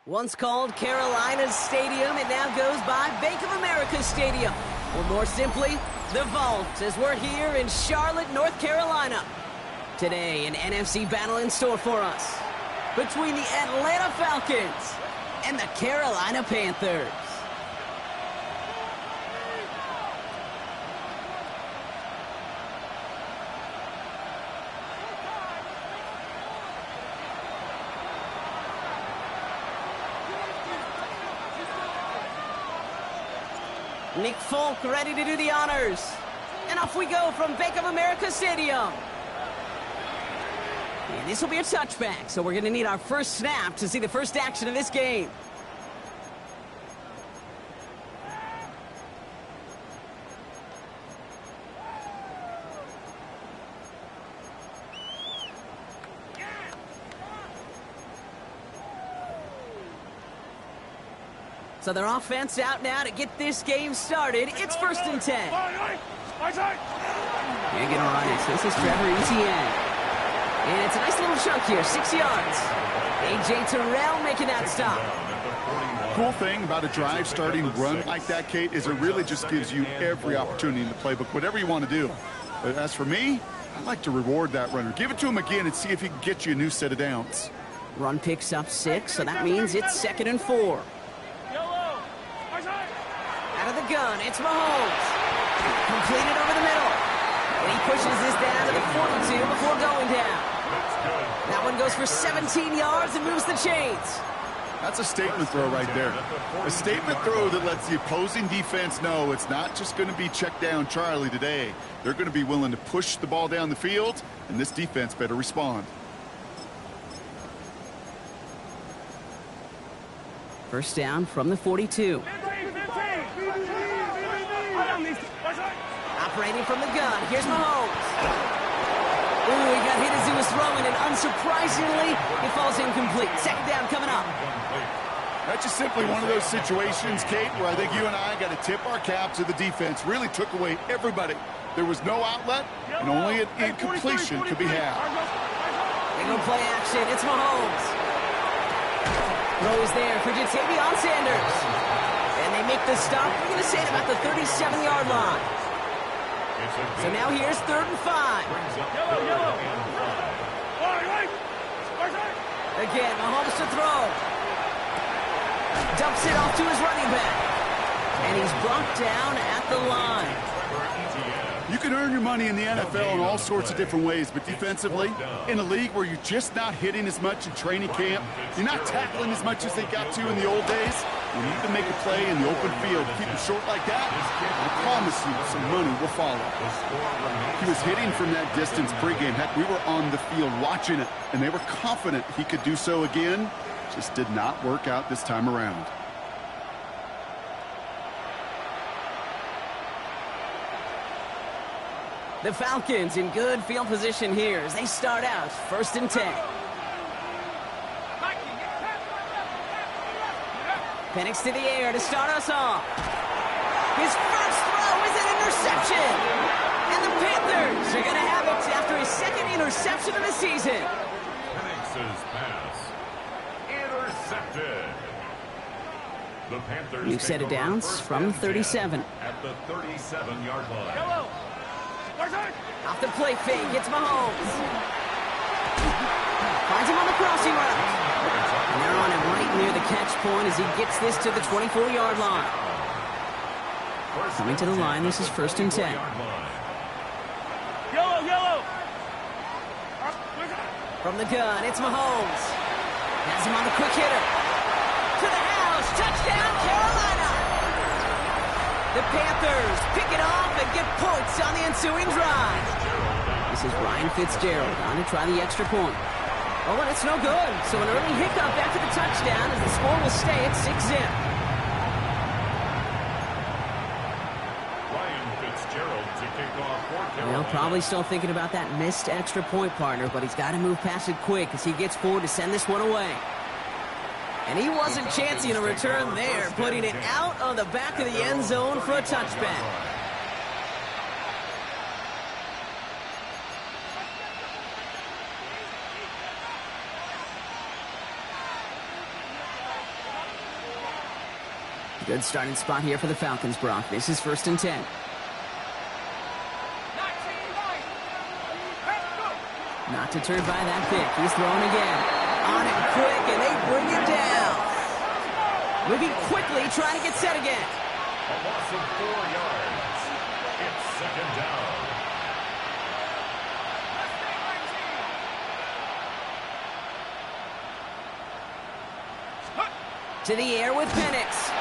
Once called Carolina's Stadium, it now goes by Bank of America Stadium. Or more simply, the Vault, as we're here in Charlotte, North Carolina. Today, an NFC battle in store for us between the Atlanta Falcons and the Carolina Panthers. Nick Folk ready to do the honors. And off we go from Bank of America Stadium. And this will be a touchback, so we're going to need our first snap to see the first action of this game. So their offense out now to get this game started. It's 1st and 10. They're going to run it. This is Trevor Etienne. And it's a nice little chunk here, 6 yards. A.J. Terrell making that stop. Cool thing about a drive starting run like that, Kate, is it really just gives you every opportunity in the playbook, whatever you want to do. But as for me, I like to reward that runner. Give it to him again and see if he can get you a new set of downs. Run picks up 6, so that means it's 2nd and 4. Out of the gun, it's Mahomes. Completed over the middle. And he pushes this down to the 42 before going down. That one goes for 17 yards and moves the chains. That's a statement throw right there. A statement throw that lets the opposing defense know it's not just going to be check down Charlie today. They're going to be willing to push the ball down the field, and this defense better respond. First down from the 42. Operating from the gun, here's Mahomes. Ooh, he got hit as he was throwing, and unsurprisingly, it falls incomplete. 2nd down coming up. That's just simply one of those situations, Kate, where I think you and I got to tip our cap to the defense. Really took away everybody. There was no outlet, and only an incompletion could be had. They go play action. It's Mahomes. Throw is there for Jatavion Sanders. And they make the stop. We're going to say at about the 37-yard line. So now here's 3rd and 5. Again, Mahomes to throw. Dumps it off to his running back. And he's brought down at the line. You can earn your money in the NFL in all sorts of different ways, but defensively, in a league where you're just not hitting as much in training camp, you're not tackling as much as they got to in the old days, you need to make a play in the open field. Keep it short like that, I promise you some money will follow. He was hitting from that distance pregame. Heck, we were on the field watching it, and they were confident he could do so again. Just did not work out this time around. The Falcons in good field position here as they start out 1st and 10. Penix to the air to start us off. His first throw is an interception. And the Panthers are going to have it after his 2nd interception of the season. Penix's pass intercepted. The Panthers New set of downs from 37. At the 37-yard line. Off the play fake, it's Mahomes. Finds him on the crossing route. And they're on him right near the catch point as he gets this to the 24-yard line. Coming to the line, this is 1st and 10. From the gun, it's Mahomes. Has him on the quick hitter. To the house, touchdown Carolina! The Panthers pick it off and get points on the ensuing drive. This is Ryan Fitzgerald on to try the extra point. Oh, and it's no good. So an early hiccup after the touchdown as the score will stay at 6-zip. Ryan Fitzgerald to kick off for Carolina. Well, probably still thinking about that missed extra point, partner, but he's got to move past it quick as he gets forward to send this one away. And he wasn't chancing a return there, putting it out on the back of the end zone for a touchback. Good starting spot here for the Falcons, Brock. This is 1st and 10. Not deterred by that pick. He's throwing again. On it quick, and they bring it down. Moving quickly, trying to get set again. A loss of 4 yards. It's 2nd down. To the air with Penix.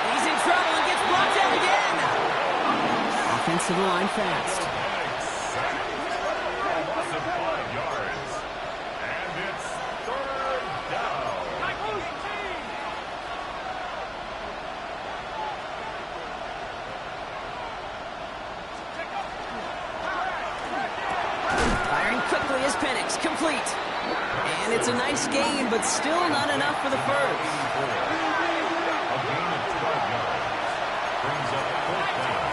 He's in trouble and gets brought down again. Offense to the line fast. A loss of 5 yards. And it's 3rd down. Firing quickly as Penix. Complete. And it's a nice gain, but still not enough for the first. A gain of 12 yards. Brings up 4th down.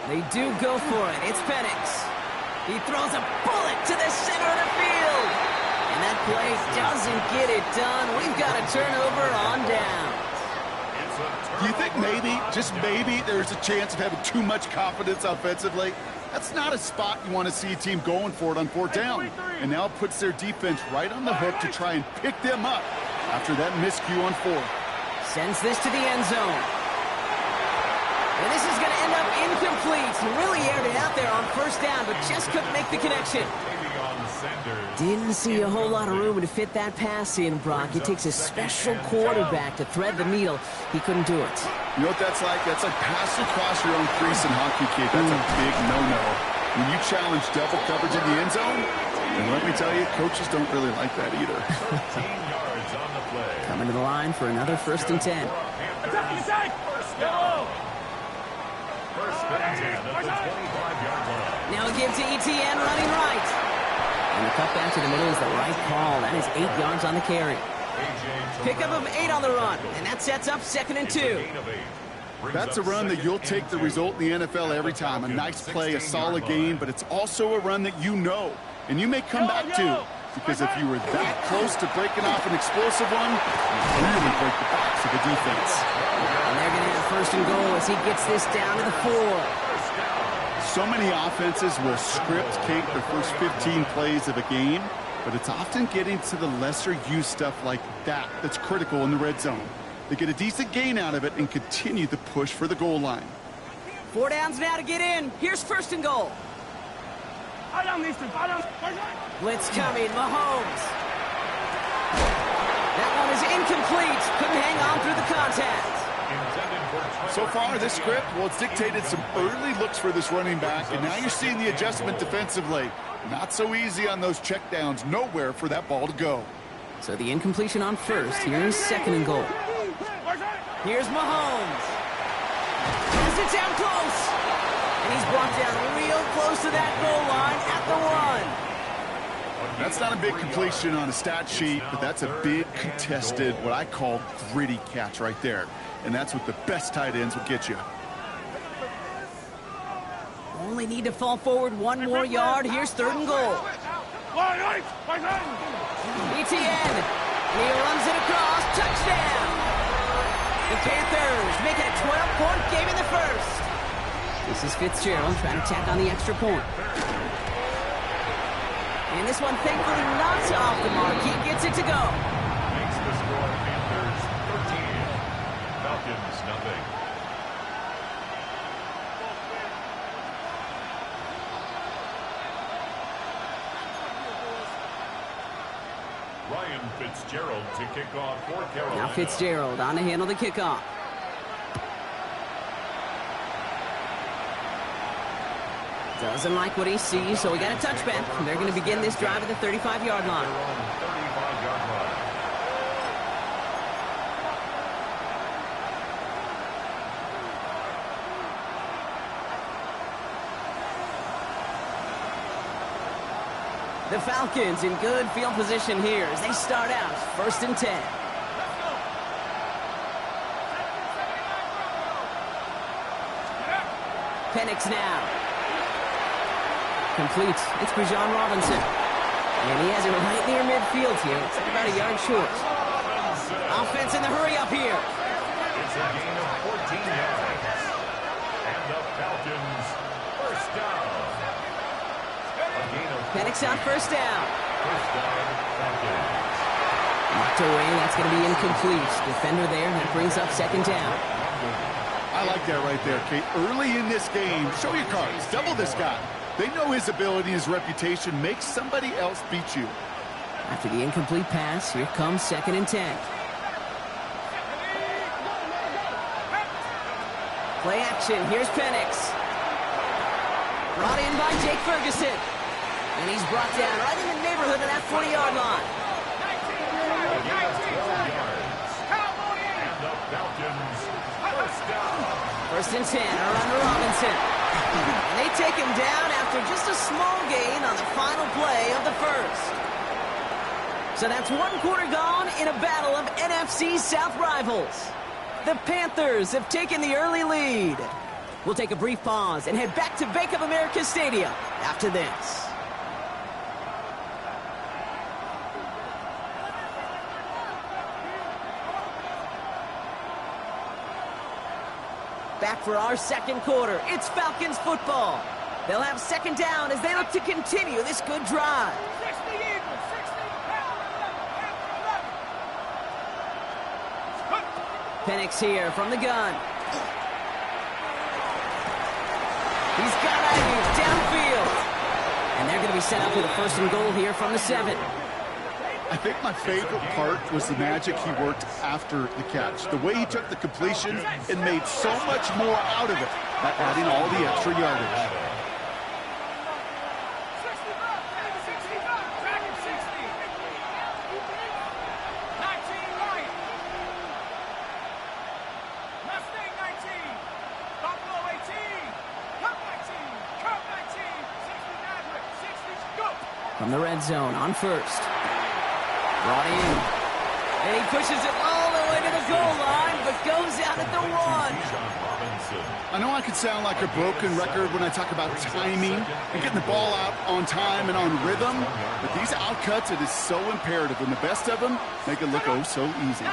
They do go for it. It's Penix. He throws a bullet to the center of the field. And that play doesn't get it done. We've got a turnover on down. Do you think maybe, just maybe, there's a chance of having too much confidence offensively? That's not a spot you want to see a team going for it on 4th down. And now it puts their defense right on the hook to try and pick them up after that miscue on 4th. Sends this to the end zone. And this is going to end up incomplete. He really aired it out there on 1st down, but just couldn't make the connection. Didn't see a whole lot of room to fit that pass in, Brock. It takes a special quarterback to thread the needle. He couldn't do it. You know what that's like? That's like passing across your own crease in hockey, kid. That's a big no-no. When you challenge double coverage in the end zone, and let me tell you, coaches don't really like that either. 13 yards on the play. Coming to the line for another 1st and 10. Attack! First down. 1st and 10 at the 25-yard line. Now a give to ETN running right. And the cutback to the middle is the right call. That is 8 yards on the carry. Pickup of 8 on the run, and that sets up 2nd and 2. That's a run that you'll take the result in the NFL every time. A nice play, a solid gain, but it's also a run that you know, and you may come back to. Because if you were that close to breaking off an explosive one, you really break the backs of the defense. And they're going to have 1st and goal as he gets this down to the 4. So many offenses will script Kate the first 15 plays of a game, but it's often getting to the lesser used stuff like that that's critical in the red zone. They get a decent gain out of it and continue the push for the goal line. 4 downs now to get in. Here's 1st and goal. Blitz coming, Mahomes. That one is incomplete. Couldn't hang on through the contact. So far, this script, well, it's dictated some early looks for this running back, and now you're seeing the adjustment defensively. Not so easy on those checkdowns. Nowhere for that ball to go. So the incompletion on 1st. Here's 2nd and goal. Here's Mahomes. Has it down close. And he's brought down real close to that goal line at the 1. That's not a big completion on a stat sheet, but that's a big contested, what I call gritty catch right there. And that's what the best tight ends will get you. Only need to fall forward 1 more yard. Here's 3rd and goal. ETN. He runs it across. Touchdown. The Panthers make it a 12-point game in the 1st. This is Fitzgerald trying to tack on the extra point. And this one, thankfully, not off the mark. He gets it to go. Makes the score Panthers 13. Falcons nothing. Ryan Fitzgerald to kick off for Carolina. Now Fitzgerald on to handle the kickoff. Doesn't like what he sees, so we got a touchback. They're going to begin this drive at the 35-yard line. 35-yard line. The Falcons in good field position here as they start out 1st and 10. Penix now. Complete. It's Bijan Robinson. And he has it right near midfield here. It's about a yard short. Offense in the hurry up here. It's a gain of 14 yards. And the Falcons, first down. A gain of Penix out first down. first down, Falcons. Knocked away. That's going to be incomplete. Defender there. That brings up 2nd down. I like that right there, Kate. Early in this game, show your cards. Double this guy. They know his ability, his reputation. Make somebody else beat you. After the incomplete pass, here comes 2nd and 10. Play action. Here's Penix. Brought in by Jake Ferguson. And he's brought down right in the neighborhood of that 40-yard line. And the Falcons, first down. 1st and 10 are under Robinson. And they take him down after just a small gain on the final play of the first. So that's 1 quarter gone in a battle of NFC South rivals. The Panthers have taken the early lead. We'll take a brief pause and head back to Bank of America Stadium after this. Back for our 2nd quarter. It's Falcons football. They'll have 2nd down as they look to continue this good drive. Penix here from the gun. He's got Ayuk downfield. And they're going to be set up with a 1st and goal here from the 7. I think my favorite part was the magic he worked after the catch. The way he took the completion and made so much more out of it by adding all the extra yardage. From the red zone on 1st. Brought in. And he pushes it all the way to the goal line, but goes out at the 1. I know I could sound like a broken record when I talk about timing and getting the ball out on time and on rhythm, but these outcuts, it is so imperative, and the best of them make it look oh so easy.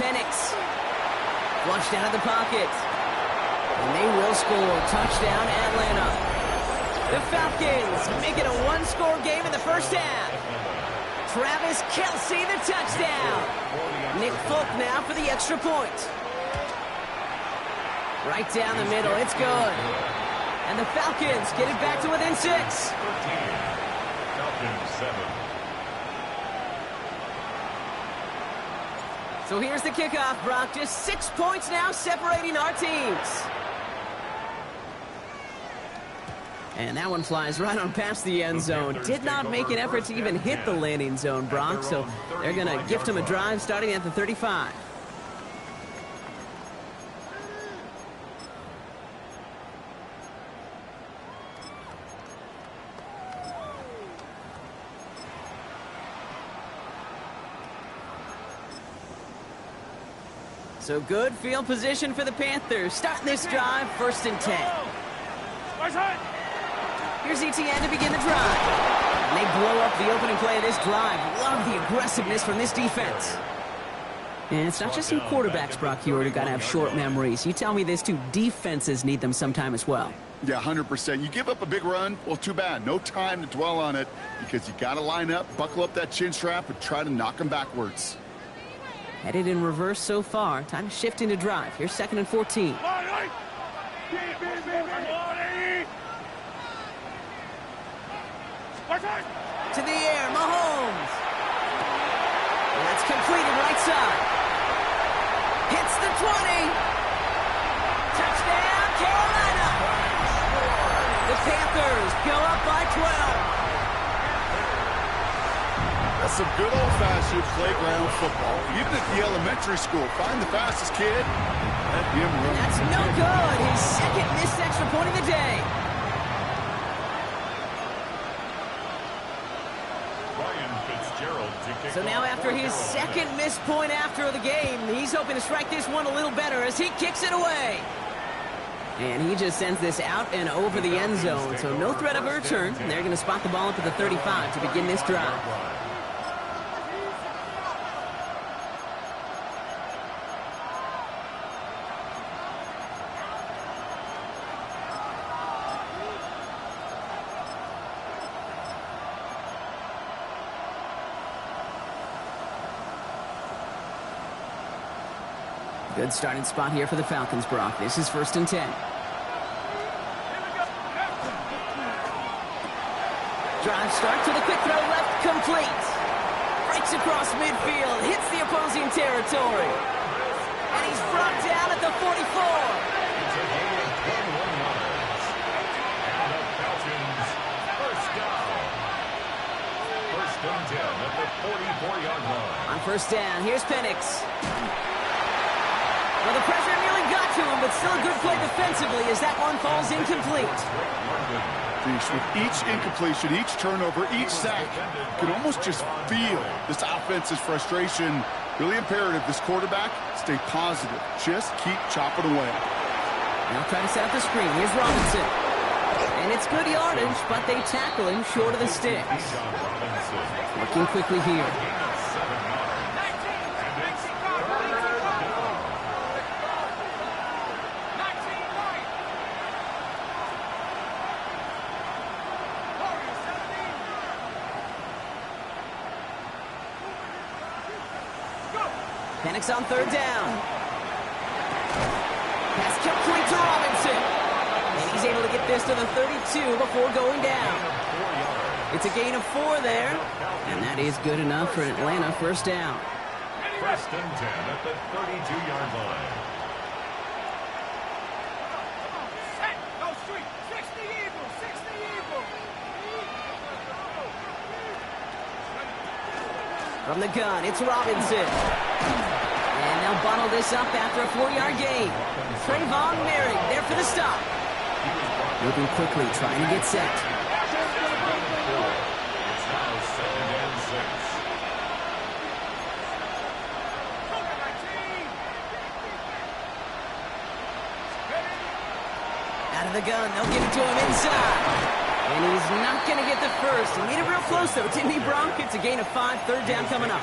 Penix. Flushed out of the pocket. And they will score. Touchdown, Atlanta. The Falcons make it a 1-score game in the first half. Travis Kelce, the touchdown. Nick Folk now for the extra point. Right down the middle. It's good. And the Falcons get it back to within 6. 13. Falcons 7. So here's the kickoff, Brock. Just 6 points now separating our teams. And that one flies right on past the end zone. Did not make an effort to even hit the landing zone, Brock. So they're going to gift him a drive starting at the 35. So good field position for the Panthers. Starting this drive, 1st and 10. Here's Etienne to begin the drive. And they blow up the opening play of this drive. Love the aggressiveness from this defense. And it's not just some quarterbacks, Brock Huard, who got to have short memories. You tell me this too, defenses need them sometime as well. Yeah, 100%. You give up a big run, well, too bad. No time to dwell on it because you got to line up, buckle up that chin strap, and try to knock them backwards. Headed in reverse so far. Time to shift into drive. Here's 2nd and 14. To the air, Mahomes. And that's completed right side. Hits the 20. Touchdown, Carolina. The Panthers go up by 12. That's some good old-fashioned playground football. Even at the elementary school, find the fastest kid, let him run. That's no good. His second missed extra point of the day. So now after his second missed point after the game, he's hoping to strike this one a little better as he kicks it away. And he just sends this out and over the end zone. So no threat of a return. And they're going to spot the ball up at the 35 to begin this drive. Good starting spot here for the Falcons, Brock. This is 1st and 10. Drive start to the quick throw left, complete. Breaks across midfield, hits the opposing territory. And he's brought down at the 44. It's a gain of 21 yards. And the Falcons, first down. 1st and 10 at the 44-yard line. On 1st down, here's Penix. Well, the pressure nearly got to him, but still a good play defensively as that one falls incomplete. With each incompletion, each turnover, each sack, you can almost just feel this offense's frustration. Really imperative, this quarterback, stay positive. Just keep chopping away. Now try to set up the screen. Here's Robinson. And it's good yardage, but they tackle him short of the sticks. Working quickly here. Penix on 3rd down. Pass complete to Robinson. And he's able to get this to the 32 before going down. It's a gain of 4 there. And that is good enough for Atlanta 1st down. 1st and 10 at the 32-yard line. From the gun, it's Robinson. And they'll bottle this up after a 4-yard gain. Trayvon Merrick there for the stop. Moving quickly, trying to get set. It's now 2nd and 6. Out of the gun, they'll give it to him inside. And he's not going to get the first. He made it real close, though, didn't he, Bronk? It's a gain of 5, 3rd down coming up.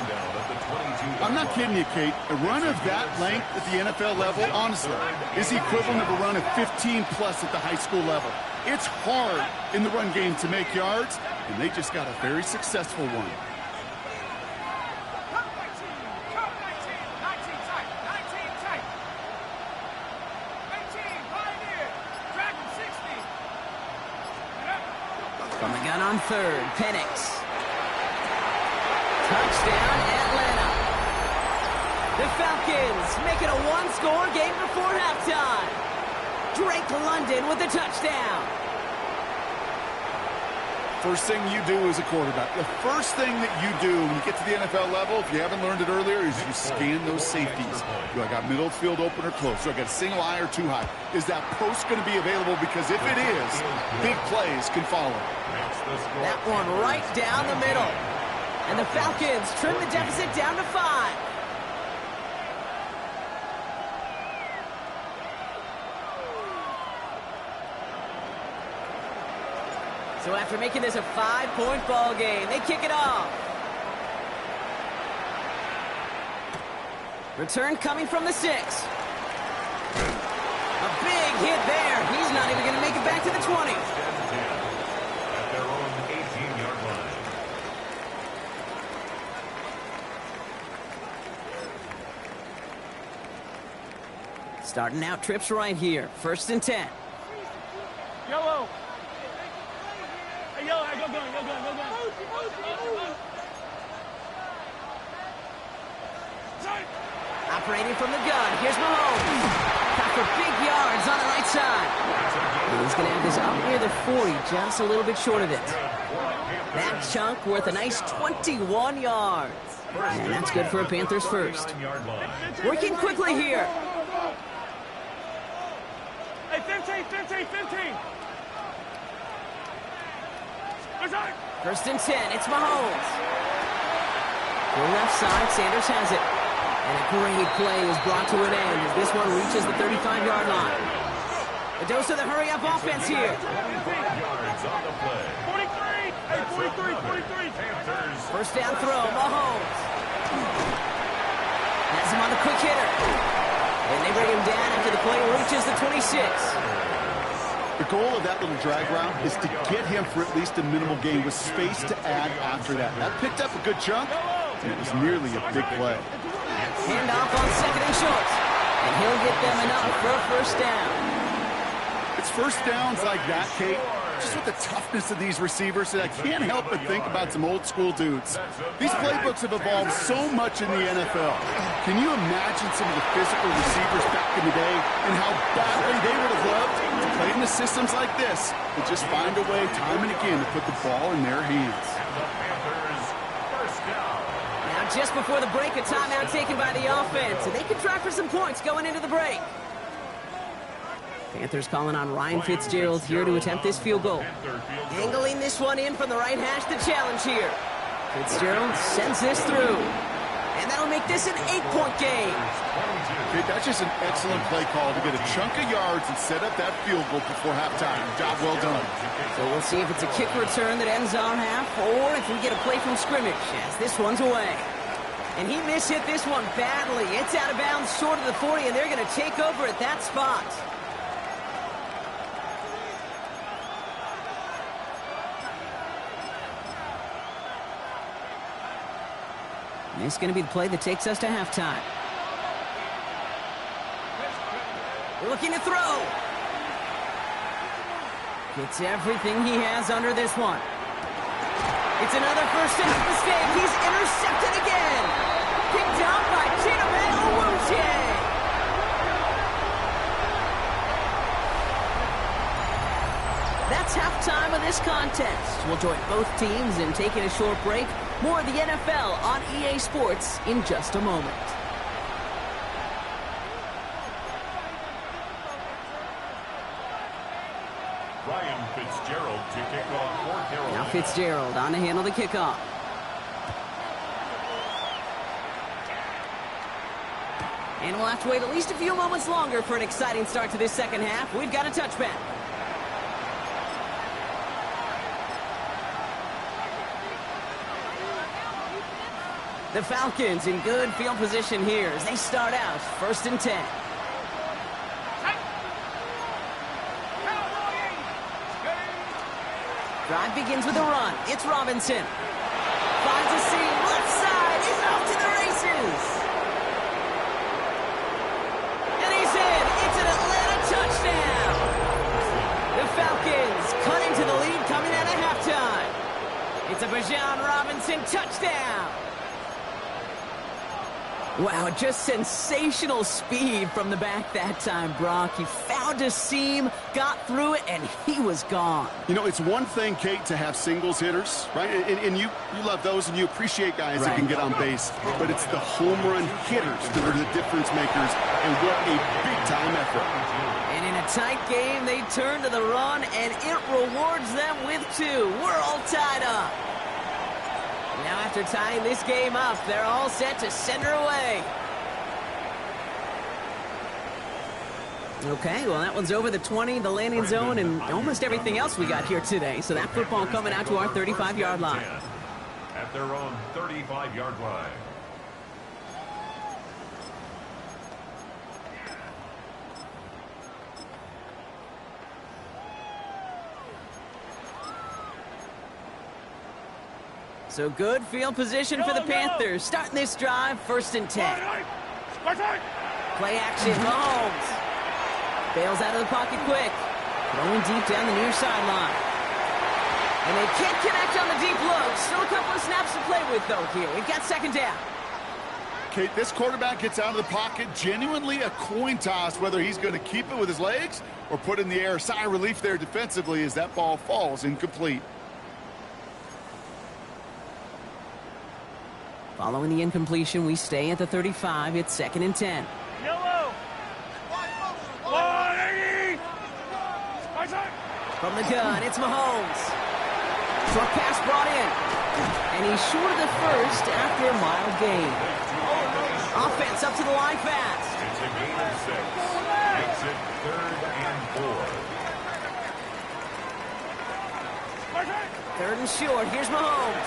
I'm not kidding you, Kate. A run of that length at the NFL level, honestly, is the equivalent of a run of 15-plus at the high school level. It's hard in the run game to make yards, and they just got a very successful one. From the gun on 3rd, Penix. Touchdown, Atlanta. The Falcons make it a 1-score game before halftime. Drake London with the touchdown. First thing you do as a quarterback, the first thing that you do when you get to the NFL level, if you haven't learned it earlier, is you scan those safeties. Do I got middle field open or close? Do I got a single high or 2 high? Is that post going to be available? Because if it is, big plays can follow. That one right down the middle. And the Falcons trim the deficit down to 5. So after making this a 5-point ball game, they kick it off. Return coming from the 6. A big hit there. He's not even going to make it back to the 20. At their own 18-yard line. Starting out trips right here. 1st and 10. Yellow. Hey, yellow, go gun. Operating from the gun. Here's Mahomes. Got for big yards on the right side. And he's going to have this up near the 40, just a little bit short of it. That chunk worth a nice 21 yards. And that's good for a Panthers first. Working quickly here. Hey, 15. First and 10, it's Mahomes. To the left side, Sanders has it. And a great play is brought to an end as this one reaches the 35-yard line. A dose of the hurry-up offense here. 43. Hey, 43. First down throw, Mahomes. Has him on the quick hitter. And they bring him down after the play reaches the 26. The goal of that little drag route is to get him for at least a minimal gain with space to add after that. That picked up a good chunk, and it was nearly a big play. Handoff on second and short. And he'll get them enough for a first down. It's first downs like that, Kate, just with the toughness of these receivers, that I can't help but think about some old school dudes. These playbooks have evolved so much in the NFL. Can you imagine some of the physical receivers back in the day and how badly they would have loved to play in the systems like this and just find a way time and again to put the ball in their hands? Now just before the break, a timeout taken by the offense, and they can try for some points going into the break. Panthers calling on Ryan Fitzgerald here to attempt this field goal. Angling this one in from the right hash to challenge here. Fitzgerald sends this through. And that'll make this an 8-point game. Okay, that's just an excellent play call to get a chunk of yards and set up that field goal before halftime. Job well done. So we'll see if it's a kick return that ends our half or if we get a play from scrimmage as this one's away. And he mishit this one badly. It's out of bounds short of the 40, and they're going to take over at that spot. This is going to be the play that takes us to halftime. Looking to throw. Gets everything he has under this one. It's another first down mistake. He's intercepted again. Picked up by Chidobe Awuzie. That's halftime of this contest. We'll join both teams in taking a short break. More of the NFL on EA Sports in just a moment. Ryan Fitzgerald to kick off for Carolina. Now Fitzgerald on to handle the kickoff. And we'll have to wait at least a few moments longer for an exciting start to this second half. We've got a touchback. The Falcons in good field position here as they start out first and 10. Drive begins with a run. It's Robinson. Finds a seam. Left side. He's off to the races. And he's in. It's an Atlanta touchdown. The Falcons cut into the lead coming out of halftime. It's a Bijan Robinson touchdown. Wow, just sensational speed from the back that time, Brock. He found a seam, got through it, and he was gone. You know, it's one thing, Kate, to have singles hitters, right? And you love those, and you appreciate guys that can get on base. But it's the home run hitters that are the difference makers, and what a big-time effort. And in a tight game, they turn to the run, and it rewards them with two. We're all tied up. Now after tying this game up, they're all set to send her away. Okay, well that one's over the 20, the landing zone, and almost everything else we got here today. So that football coming out to our 35-yard line. At their own 35-yard line. So good field position for the Panthers. Starting this drive, first and 10. Play action, Mahomes. Bails out of the pocket quick. Throwing deep down the near sideline. And they can't connect on the deep look. Still a couple of snaps to play with, though, here. We've got second down. Kate, this quarterback gets out of the pocket, genuinely a coin toss, whether he's going to keep it with his legs or put in the air. Sigh of relief there defensively as that ball falls incomplete. Following the incompletion, we stay at the 35. It's 2nd and 10. Yellow. 180. Right side. From the gun, it's Mahomes. Short pass brought in. And he's short of the first after a mild gain. Offense up to the line fast. It's a gain of 6. Makes it 3rd and 4. Right side. 3rd and short. Here's Mahomes.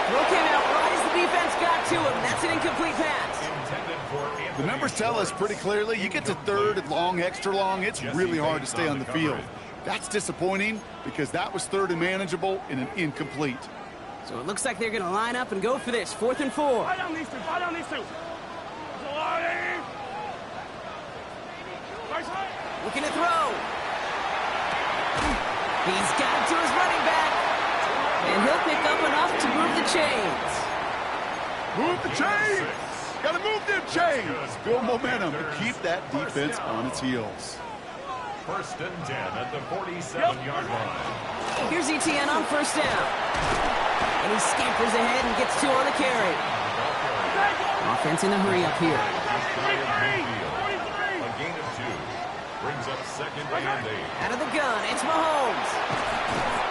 Throw came out right as the defense got to him. That's an incomplete pass. Intended for Anthony The numbers tell us pretty clearly, you get to 3rd and long, extra long, it's really hard to stay on the field. That's disappointing because that was 3rd and manageable in an incomplete. So it looks like they're going to line up and go for this. 4th and 4. Fight on these two. Fight on these two. 180. Right side. Looking to throw. He's got it to his running back. And he'll pick up enough to move the chains. Move the chains! Gotta move them chains! Build momentum to keep that defense on its heels. 1st and 10 at the 47-yard line. Here's Etienne on 1st down. And he scampers ahead and gets 2 on the carry. Offense in a hurry up here. 43. A gain of 2. Brings up 2nd and 8. Out of the gun, it's Mahomes.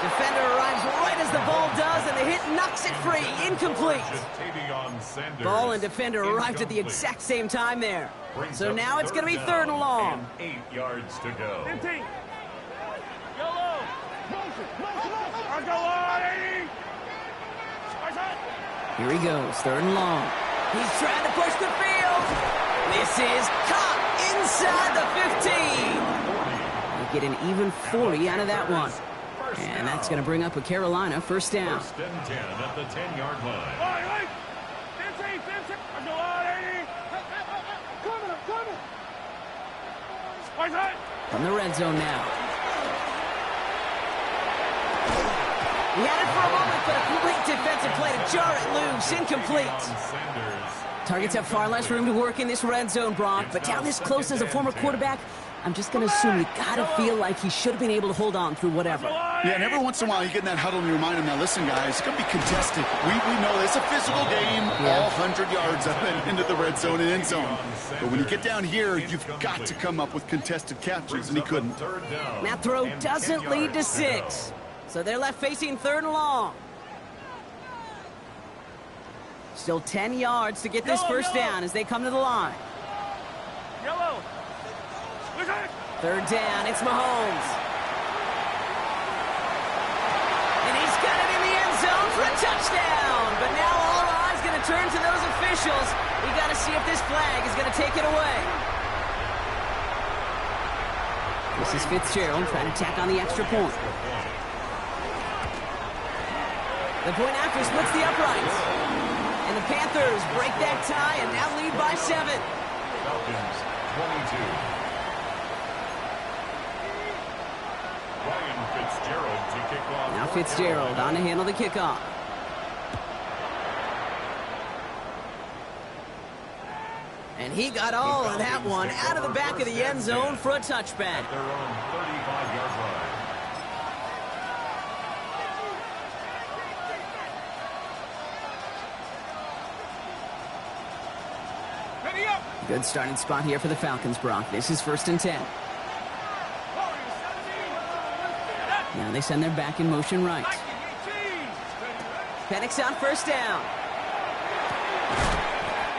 Defender arrives right as the ball does, and the hit knocks it free. Incomplete. Ja'Tavion Sanders. Ball and defender arrived at the exact same time there. Brings So up now it's going to be 3rd and long. 8 yards to go. 15. Yellow. I'll go 180. Right side. Here he goes, 3rd and long. He's trying to push the field. This is caught inside the 15. They get an even 40 out of that one. And that's going to bring up a Carolina 1st down. 1st and 10 at the 10-yard line. Wait. 15. I'll go 180. Coming. Right side. From the red zone now. He had it for a moment, but a complete defensive play to jar it loose. Incomplete. Sanders. Targets have far less room to work in this red zone, Brock, but down this close as a former quarterback, I'm just going to assume you got to feel like he should have been able to hold on through whatever. Yeah, and every once in a while you get in that huddle and you remind them, now listen guys, it's going to be contested. We know it's a physical game, all 100 yards up and into the red zone and end zone. But when you get down here, you've got to come up with contested catches, and he couldn't. 3rd down. That throw and doesn't 10 lead to yards go. 6. So they're left facing 3rd and long. Still 10 yards to get this first down as they come to the line. Yellow. Right side. 3rd down, it's Mahomes. And he's got it in the end zone for a touchdown. But now all eyes going to turn to those officials. We got to see if this flag is going to take it away. This is Fitzgerald trying to tack on the extra point. The point after splits the uprights. And the Panthers break that tie and now lead by 7. Falcons 22. Ryan Fitzgerald to kick off. Now Fitzgerald on to handle the kickoff. And he got all of that one out of the back of the end zone for a touchback. At their own 35-yard line. Ready up. Good starting spot here for the Falcons, Brock. This is 1st and 10. Now they send their back in motion right. Penix on 1st down.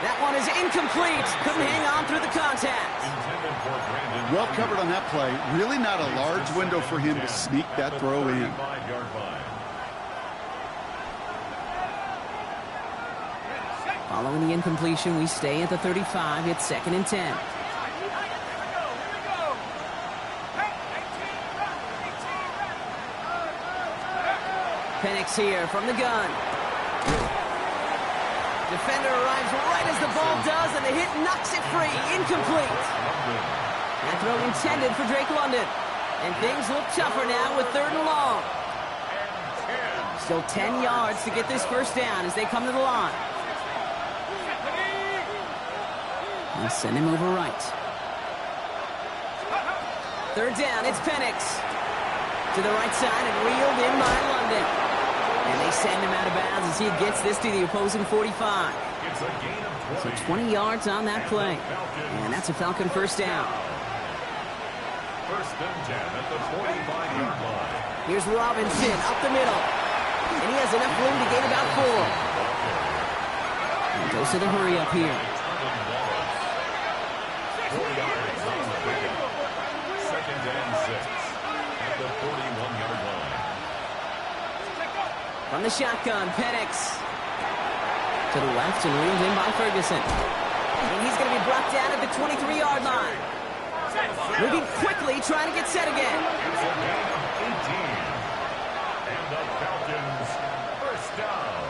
That one is incomplete. Couldn't hang on through the contact. Intended for Brandon. Well covered on that play. Really not a large window for him to sneak that throw in. 35-yard line. Following the incompletion, we stay at the 35. It's 2nd and 10. Penix here from the gun. Defender arrives right as the ball does, and the hit knocks it free. Incomplete. That throw intended for Drake London. And things look tougher now with 3rd and long. Still 10 yards to get this first down as they come to the line. And send him over right. 3rd down, it's Penix. To the right side and reeled in by London. And they send him out of bounds as he gets this to the opposing 45. It's a gain of 20. So 20 yards on that play. And that's a Falcon first down. First and 10 at the 45-yard line. Here's Robinson up the middle. And he has enough room to gain about 4. And goes to the hurry up here. 4 yards on the pickup. Second and 6 at the 41-yard line. From the shotgun, Penix. To the left and reeled in by Ferguson. And he's going to be brought down at the 23-yard line. Moving quickly, trying to get set again. It's a gain of 18. And the Falcons first down.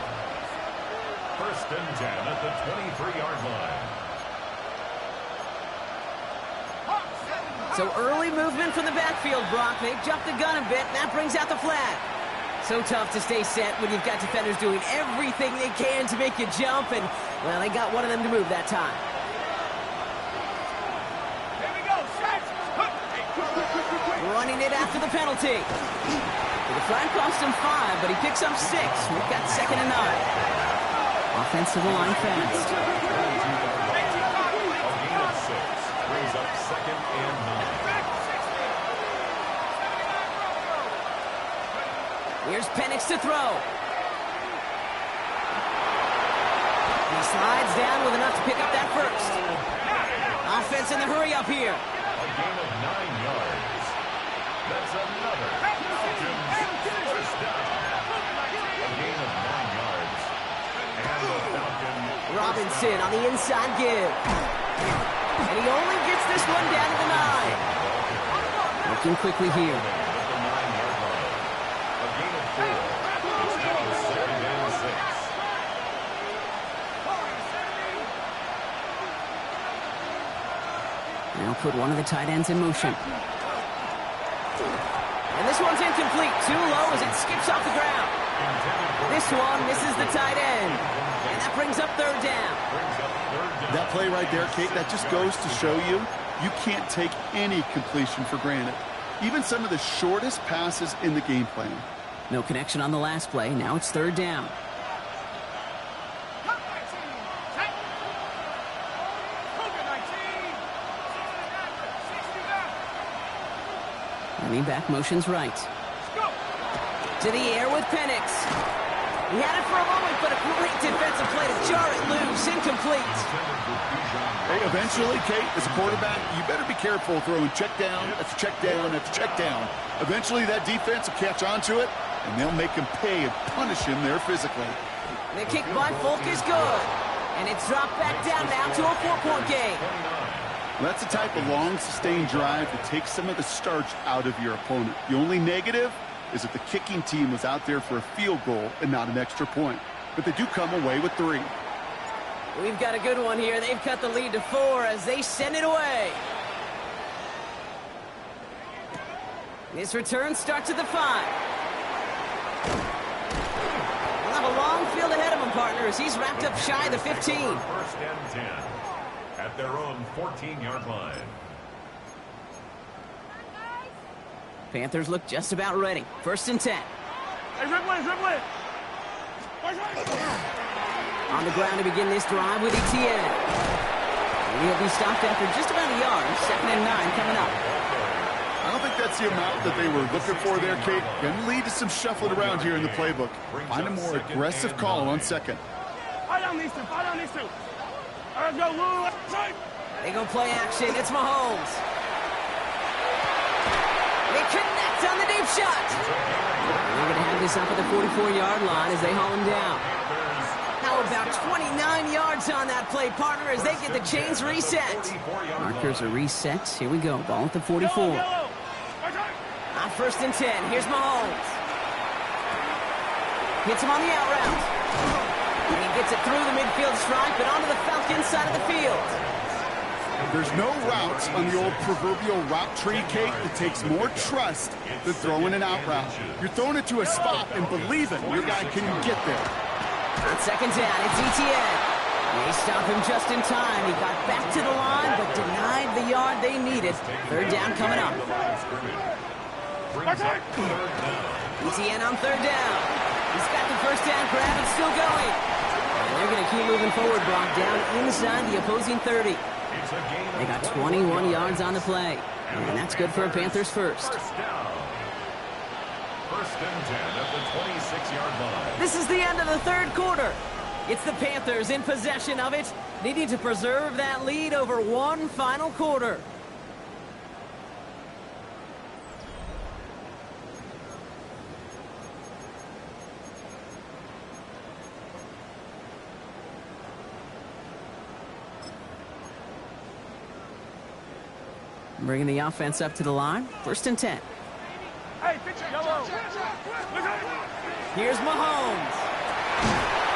First and 10 at the 23-yard line. So early movement from the backfield, Brock. They jumped the gun a bit, and that brings out the flag. So tough to stay set when you've got defenders doing everything they can to make you jump, and, well, they got one of them to move that time. Running it after the penalty. The flag cost him 5, but he picks up 6. We've got second and 9. Offensive line fast. A gain of 6 brings up second and 9. Here's Penix to throw. He slides down with enough to pick up that first. Offense in the hurry up here. A gain of 9 yards. That's another Falcons first down. A gain of 9 yards. And the Falcon Robinson on the inside give. And he only gets this one down to the 9. Looking quickly here. at the 9-yard line. A gain of 4. It's now second and 6. Now put one of the tight ends in motion. And this one's incomplete. Too low as it skips off the ground. This one misses the tight end. And that brings up third down. That play right there, Kate, that just goes to show you, you can't take any completion for granted. Even some of the shortest passes in the game plan. No connection on the last play. Now it's third down. Running back motions right. To the air with Penix. He had it for a moment, but a great defensive play to jar it loose. Incomplete. Hey, eventually, Kate, as a quarterback, you better be careful throwing check down after check down after check down. Eventually, that defense will catch on to it, and they'll make him pay and punish him there physically. The kick by Folk is good. And it's dropped back down now to a 4-point game. Well, that's the type of long, sustained drive that takes some of the starch out of your opponent. The only negative is that the kicking team was out there for a field goal and not an extra point. But they do come away with 3. We've got a good one here. They've cut the lead to 4 as they send it away. This return starts at the 5. We'll have a long field ahead of him, partner, as he's wrapped up shy of the 15. First and 10 at their own 14-yard line. Panthers look just about ready. First and 10. Hey, dribble it. On the ground to begin this drive with Etienne. And he'll be stopped after just about a yard. Second and 9 coming up. I don't think that's the amount that they were looking for there, Kate. Going to lead to some shuffling around here in the playbook. Find a more aggressive call on second. Fight on these two. All right, go, Lou. They go play action. It's Mahomes. They connect on the deep shot. They're going to have this up at the 44-yard line as they haul him down. How about 29 yards on that play, partner, as they get the chains reset. Markers are reset. Here we go. Ball at the 44. On first and 10. Here's Mahomes. Hits him on the out route. And he gets it through the midfield stripe and onto the Falcons side of the field. There's no routes on the old proverbial route tree, Kate, that takes more trust than throwing an out route. You're throwing it to a spot and believing your guy can get there. On second down, it's Etienne. They stop him just in time. He got back to the line, but denied the yard they needed. Third down coming up. Etienne on third down. He's got the first down grab and still going. And they're going to keep moving forward, Brock, down inside the opposing 30. They got 21 yards on the play. And that's good for a Panthers first. First down. First and 10 at the 26-yard line. This is the end of the third quarter. It's the Panthers in possession of it, needing to preserve that lead over one final quarter. Bringing the offense up to the line. First and 10. Hey, pitch it, yellow. Here's Mahomes.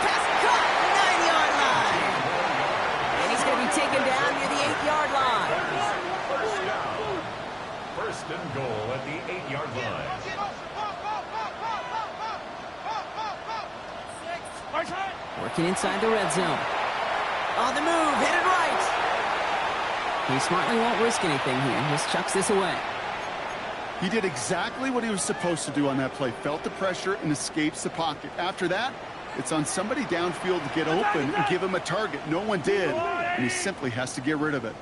Pass caught, 9-yard line. And he's going to be taken down near the 8-yard line. First down. First and goal at the 8-yard line. Working inside the red zone. On the move, headed right. He smartly won't risk anything here. Just chucks this away. He did exactly what he was supposed to do on that play. Felt the pressure and escapes the pocket. After that, it's on somebody downfield to get open and give him a target. No one did, and he simply has to get rid of it.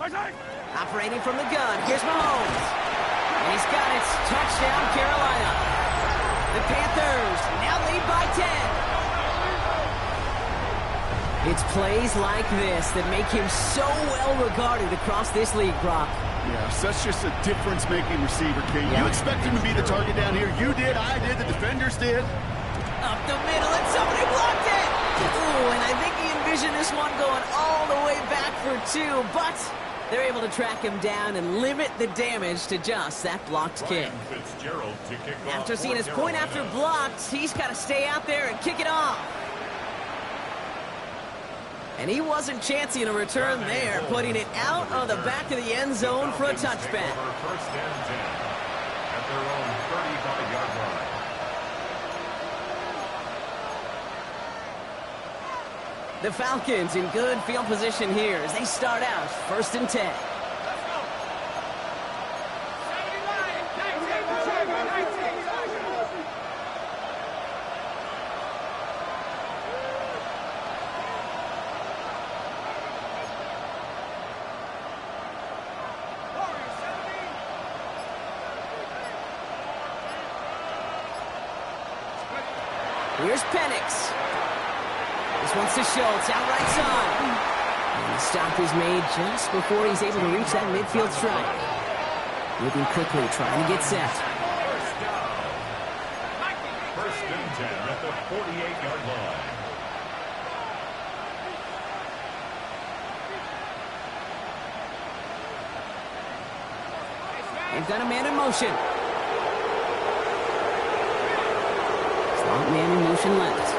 Operating from the gun, here's Mahomes. And he's got it. Touchdown, Carolina. The Panthers now lead by 10. It's plays like this that make him so well regarded across this league, Brock. Yeah, such just a difference-making receiver, Kate. Yeah. You expect him to be the target down here. You did, I did, the defenders did. Up the middle, and somebody blocked it! Ooh, and I think he envisioned this one going all the way back for two, but they're able to track him down and limit the damage to just that blocked kick. Fitzgerald to kick off After seeing his for point after Carolina. blocked, he's got to stay out there and kick it off. And he wasn't chancing a return there, putting it out of the back of the end zone for a touchback. First and 10 at their own 35-yard line. The Falcons in good field position here as they start out first and 10. Here's Penix. This one's to Schultz, out right side. And the stop is made just before he's able to reach that midfield strike. Moving quickly, trying to get set. First down. First and 10 at the 48-yard line. They've got a man in motion. Slot man in motion left.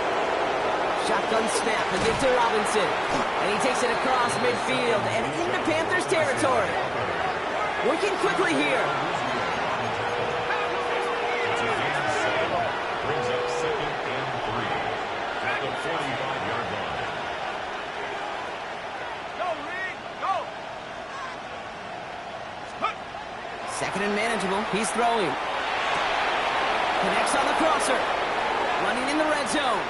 Shotgun snap and give to Robinson. And he takes it across midfield and into Panthers territory. Working quickly here. It's a gain of 7. Brings up second and 3 at the 45-yard line. Go, Reed, go. Second and manageable. He's throwing. Connects on the crosser. Running in the red zone.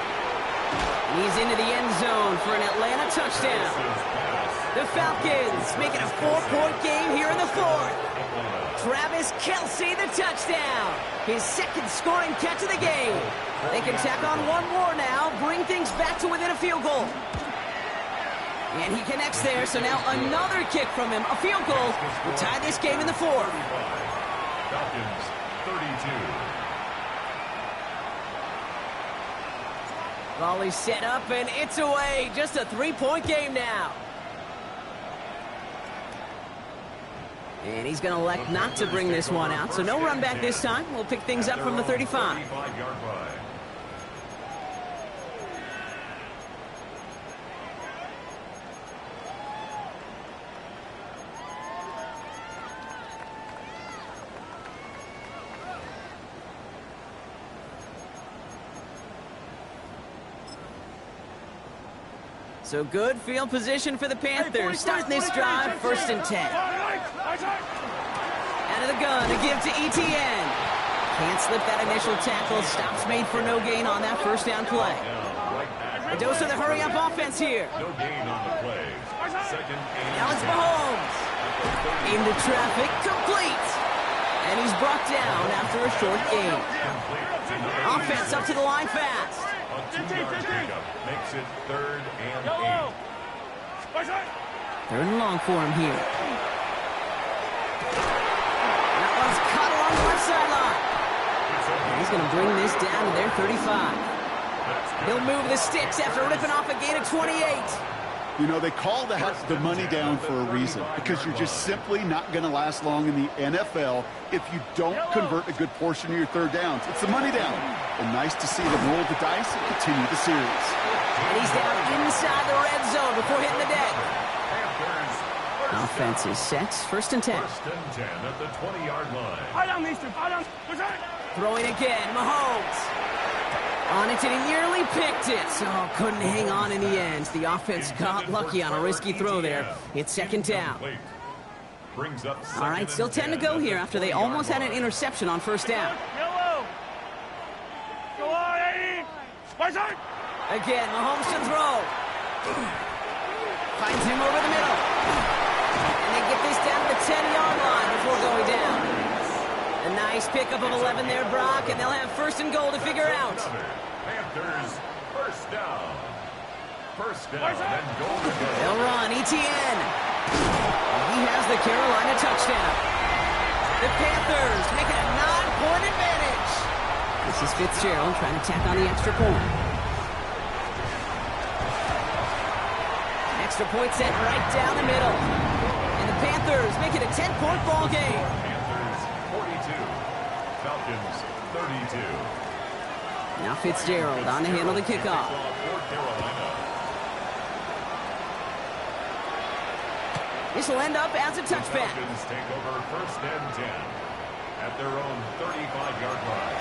He's into the end zone for an Atlanta touchdown. The Falcons making a 4-point game here in the fourth. Travis Kelce, the touchdown. His second scoring catch of the game. They can tack on one more now, bring things back to within a field goal. And he connects there, so now another kick from him, a field goal, will tie this game in the fourth. Falcons 32. Volley set up, and it's away. Just a 3-point game now. And he's going to elect not to bring this one out, so no run back this time. We'll pick things up from the 35. 35-yard line. So good field position for the Panthers. Starting this drive, first and 10. Out of the gun, a give to ETN. Can't slip that initial tackle. Stops made for no gain on that first down play. A dose of the hurry-up offense here. No gain on the play. Second and Now it's Mahomes. Into traffic, complete. And he's brought down after a short gain. Offense up to the line fast. A 2-yard pickup makes it 3rd and 8. Third and long for him here. That one's caught along the left sideline. He's going to bring this down to their 35. He'll move the sticks after ripping off a gain of 28. You know, they call that the money down for a reason, because you're just simply not going to last long in the NFL if you don't convert a good portion of your third downs. It's the money down. And nice to see them roll the dice and continue the series. And he's down inside the red zone before hitting the deck. Offense is set. First and 10. First and 10 at the 20-yard line. Throwing again, Mahomes. On it, and he nearly picked it. Oh, couldn't hang on in the end. The offense got lucky on a risky throw there. It's second down. All right, still 10 to go here after they almost had an interception on first down. Again, Mahomes to throw. Finds him over the middle. And they get this down to the 10-yard line before going down. A nice pickup of 11 there, Brock, and they'll have first and goal to figure out. Panthers, first down. First down and goal to go. They'll run, ETN. He has the Carolina touchdown. The Panthers make it a 9-point advantage. This is Fitzgerald trying to tack on the extra point. Extra point set right down the middle. And the Panthers make it a 10-point ball game. Panthers 42, Falcons 32. Now Fitzgerald on the handle of the kickoff. For Carolina. This will end up as a touchback. Falcons take over first and 10 at their own 35-yard line.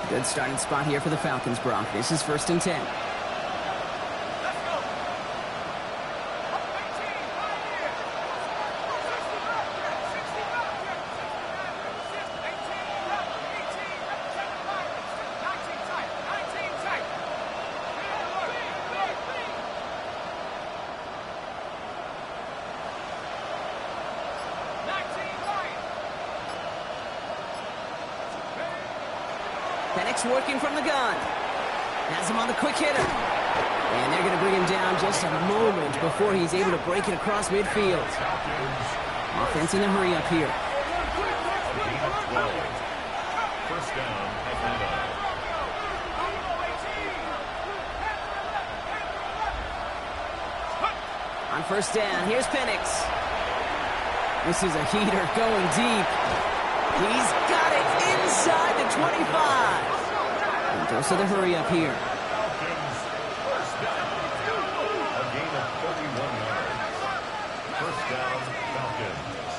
Good starting spot here for the Falcons, Brock. This is first and 10. Penix working from the gun. Has him on the quick hitter. And they're going to bring him down just a moment before he's able to break it across midfield. Offense in a hurry up here. First down, Atlanta. On first down, here's Penix. This is a heater going deep. He's got it inside the 25. And dose of the hurry up here. Falcons, first down. A gain of 31 yards. First down, Falcons.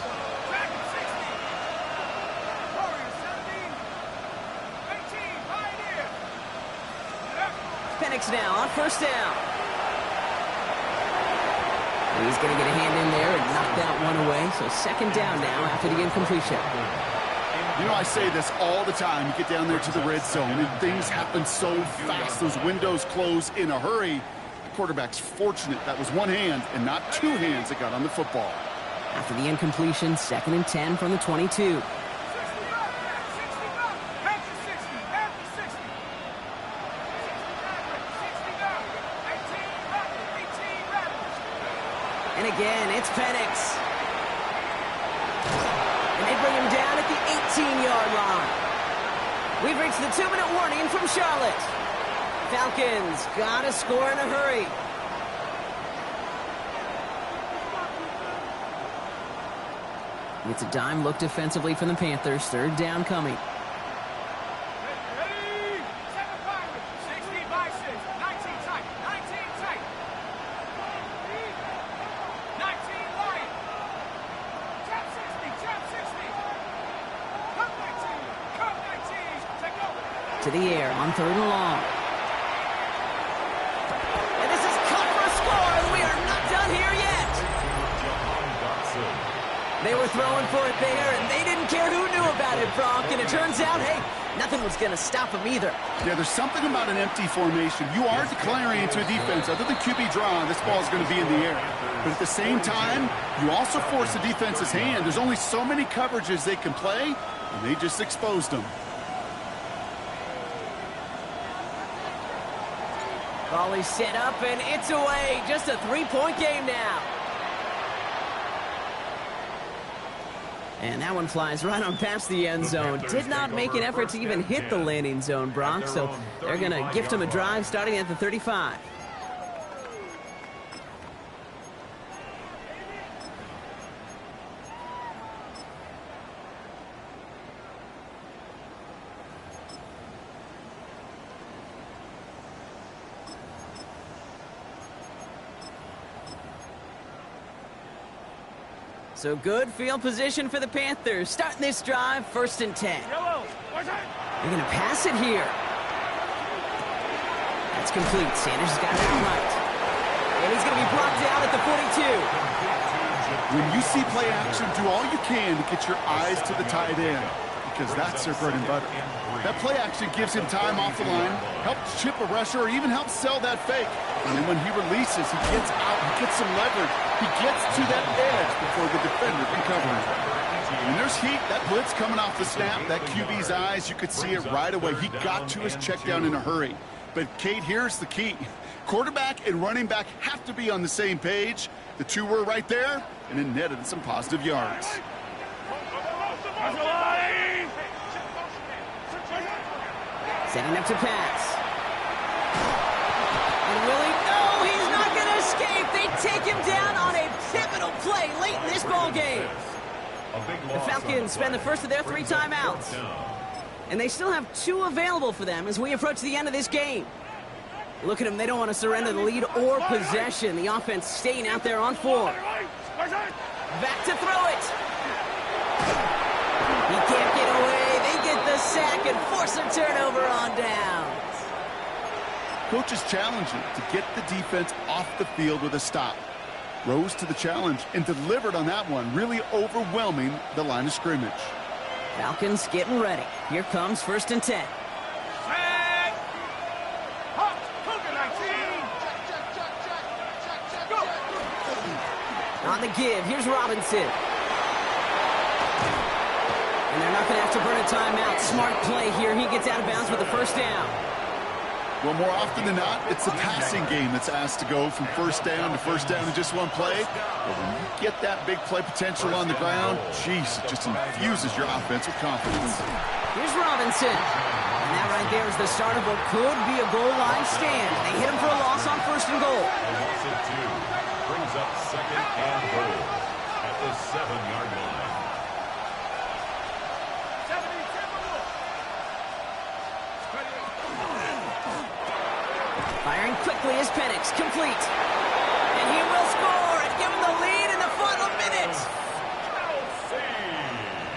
Penix now on first down. And he's going to get a hand in there and knock that one away. So second down now after the incompletion. You know, I say this all the time. You get down there to the red zone, and things happen so fast. Those windows close in a hurry. The quarterback's fortunate that was one hand and not two hands that got on the football. After the incompletion, second and 10 from the 22. And again, it's Penix. And they bring him down at the 18-yard line. We've reached the 2-minute warning from Charlotte. Falcons got to score in a hurry. It's a dime look defensively from the Panthers. Third down coming. To the air on third and long. And this is cut for a score, and we are not done here yet. Jahan Dotson. They were throwing for it there, and they didn't care who knew about it, Brock. And it turns out, hey, nothing was going to stop them either. Yeah, there's something about an empty formation. You are declaring into a defense. Other than QB draw, this ball is going to be in the air. But at the same time, you also force the defense's hand. There's only so many coverages they can play, and they just exposed them. Volley set up, and it's away. Just a three-point game now. And that one flies right on past the end zone. Did not make an effort to even hit the landing zone, Brock, so they're going to gift him a drive starting at the 35. So good field position for the Panthers. Starting this drive, 1st and 10. They're going to pass it here. That's complete. Sanders has got it right. And he's going to be brought down at the 42. When you see play action, do all you can to get your eyes to the tight end, because that's their bread and butter. That play action gives him time off the line, helps chip a rusher, or even helps sell that fake. And then when he releases, he gets out, he gets some leverage. He gets to that edge before the defender can cover him. When there's heat, that blitz coming off the snap, that QB's eyes, you could see it right away. He got to his check down in a hurry. But, Kate, here's the key. Quarterback and running back have to be on the same page. The two were right there, and it netted some positive yards. Setting up to pass. And Willie, no, he's not going to escape. They take him down on a pivotal play late in this ball game. The Falcons spend the first of their 3 timeouts. And they still have 2 available for them as we approach the end of this game. Look at them, they don't want to surrender the lead or possession. The offense staying out there on 4. Back to throw it. He can't get away. They get the sack and force a turnover on downs. Coaches challenge him to get the defense off the field with a stop. Rose to the challenge and delivered on that one, really overwhelming the line of scrimmage. Falcons getting ready. Here comes 1st and 10. On the give, here's Robinson. And they're not going to have to burn a timeout. Smart play here. He gets out of bounds with the 1st down. Well, more often than not, it's the passing game that's asked to go from 1st down to 1st down in just one play. But when you get that big play potential on the ground, geez, it just infuses your offense with confidence. Here's Robinson. And that right there is the start of what could be a goal line stand. They hit him for a loss on 1st and goal. Loss of 2 brings up 2nd and goal at the 7-yard line. Firing quickly is Penix, complete. And he will score and give him the lead in the final minutes.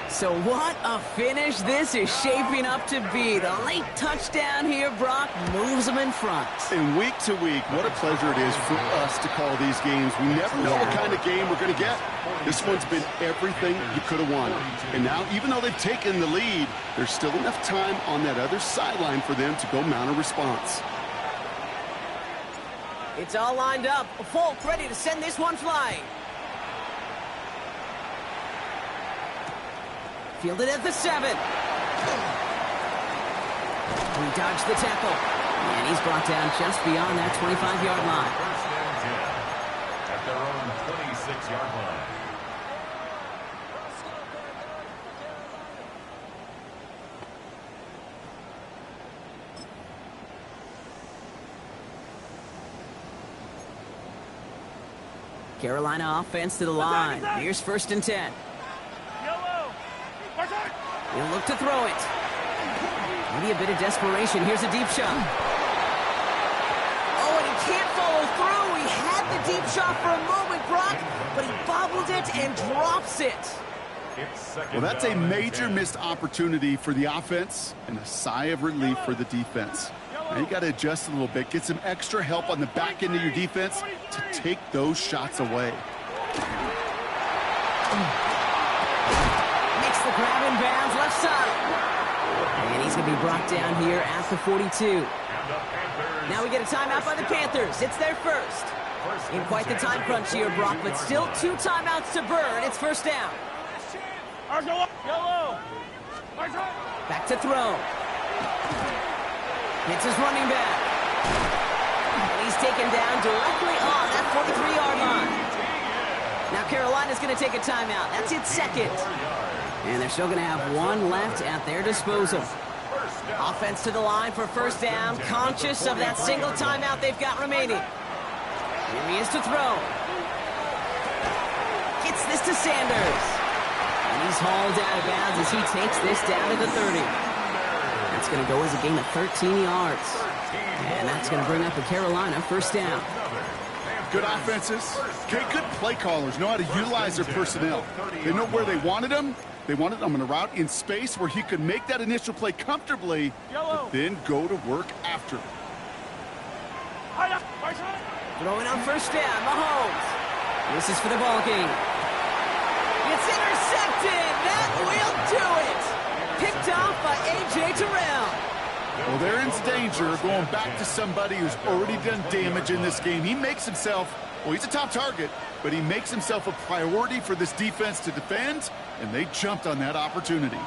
So what a finish this is shaping up to be. The late touchdown here, Brock, moves them in front. And week to week, what a pleasure it is for us to call these games. We never know what kind of game we're going to get. This one's been everything you could have wanted. And now, even though they've taken the lead, there's still enough time on that other sideline for them to go mount a response. It's all lined up. Folk ready to send this one flying. Fielded at the 7. He dodged the tackle. And he's brought down just beyond that 25-yard line. 1st and 10 at their own 26-yard line. Carolina offense to the line. Here's 1st and 10. He'll look to throw it. Maybe a bit of desperation. Here's a deep shot. Oh, and he can't follow through. He had the deep shot for a moment, Brock, but he bobbled it and drops it. Well, that's a major missed opportunity for the offense and a sigh of relief for the defense. Now you got to adjust a little bit, get some extra help on the back end of your defense to take those shots away. grabbing bounds left side. And he's going to be brought down here at the 42. Now we get a timeout by the Panthers. It's their first. In quite the time crunch here, Brock, but still 2 timeouts to burn. It's first down. Yellow. Back to throw. Hits his running back. And he's taken down directly on that 43-yard line. Now Carolina's going to take a timeout. That's its second. And they're still going to have 1 left at their disposal. Offense to the line for first down, conscious of that single timeout they've got remaining. Here he is to throw. Gets this to Sanders. And he's hauled out of bounds as he takes this down to the 30. That's going to go as a gain of 13 yards. And that's going to bring up a Carolina first down. Good offenses. Okay, good play callers know how to utilize their personnel. They know where they wanted them. They wanted him in a route in space where he could make that initial play comfortably, but then go to work after. Throwing on first down, Mahomes. This is for the ball game. It's intercepted. That will do it. Picked off by A.J. Terrell. Well, they're in danger of going back to somebody who's already done damage in this game. He makes himself, well, he's a top target, but he makes himself a priority for this defense to defend, and they jumped on that opportunity.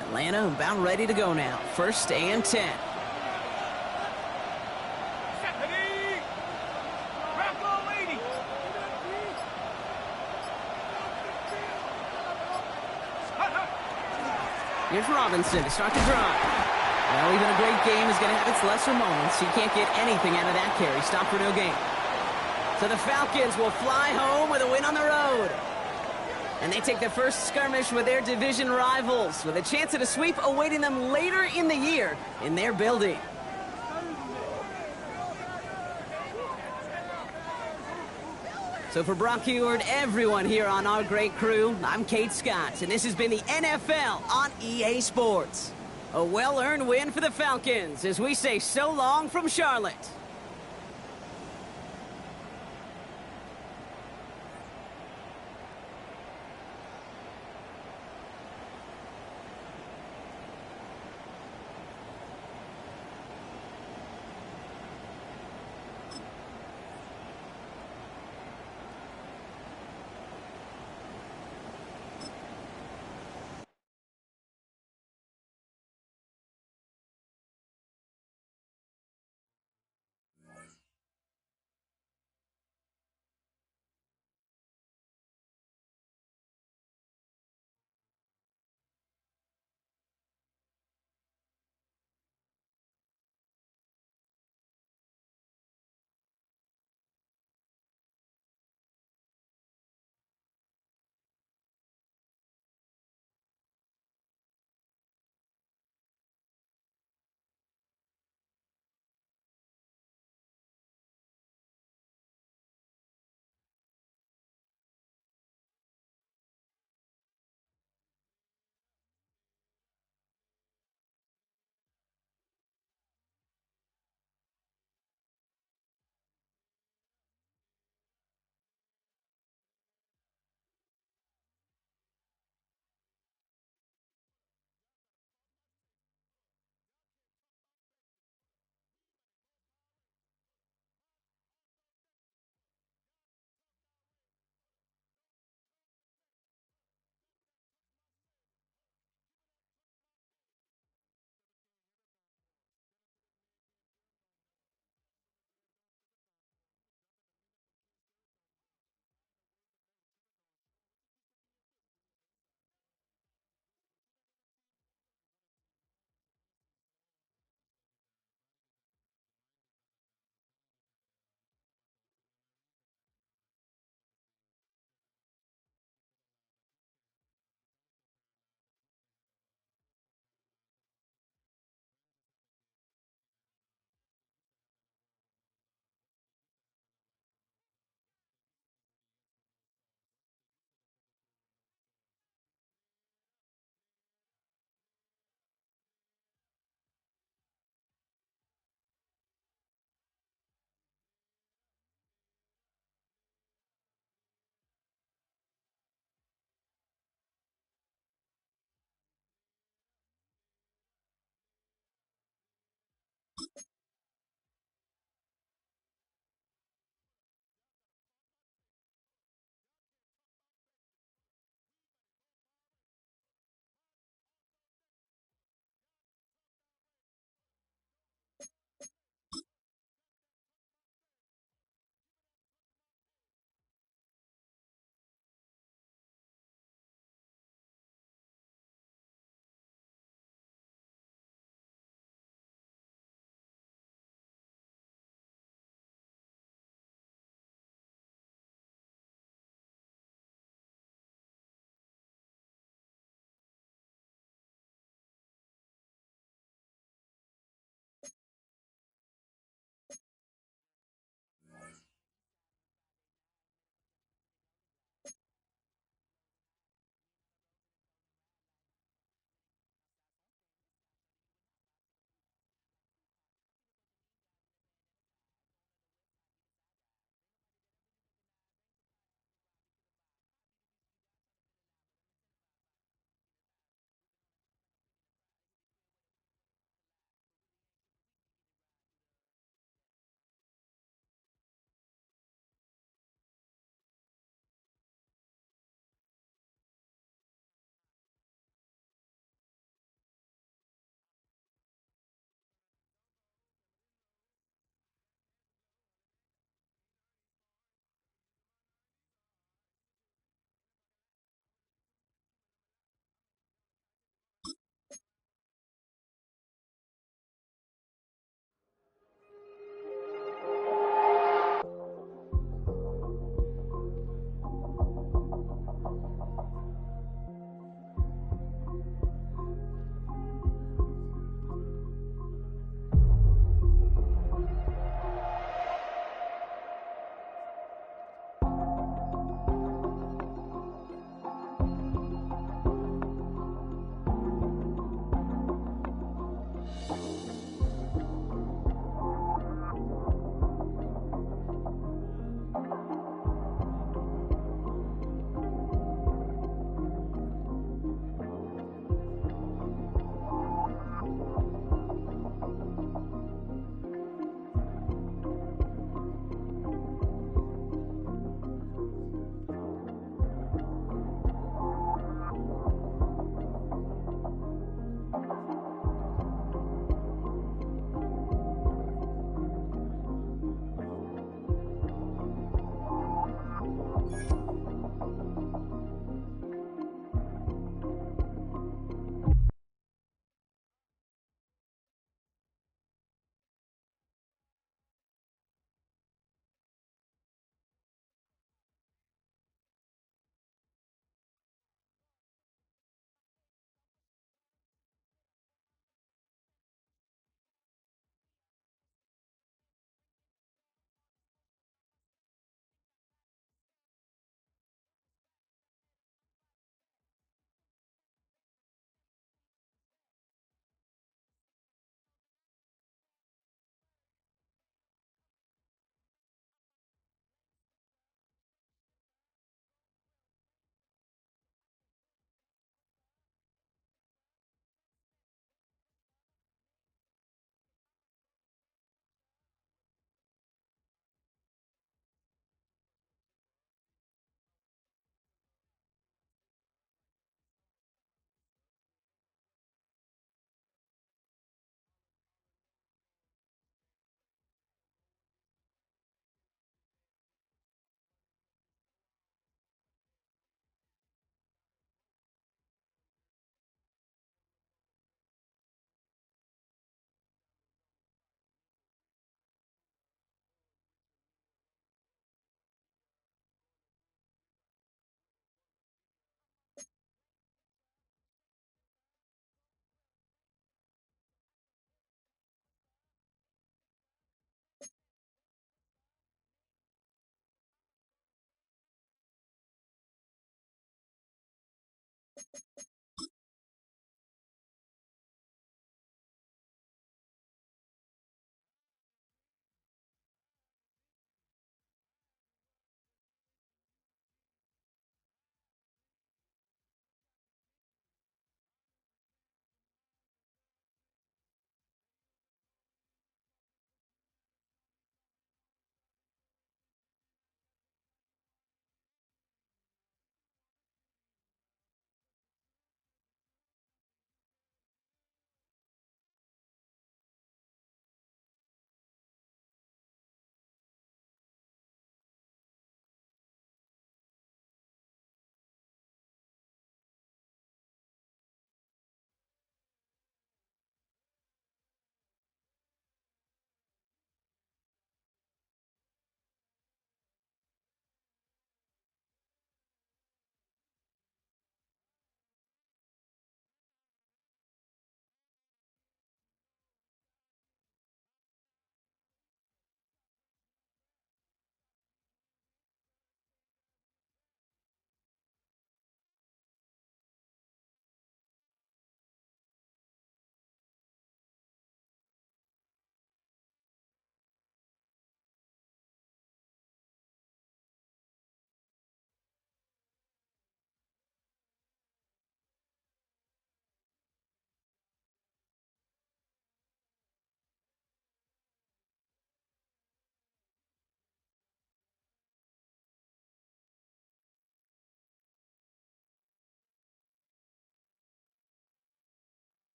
Atlanta about ready to go now. First and 10. Here's Robinson to start the drive. Well, even a great game is going to have its lesser moments. He can't get anything out of that carry. Stop for no gain. So the Falcons will fly home with a win on the road. And they take their first skirmish with their division rivals, with a chance at a sweep awaiting them later in the year in their building. So for Brock Huard, everyone here on our great crew, I'm Kate Scott, and this has been the NFL on EA Sports. A well-earned win for the Falcons as we say so long from Charlotte.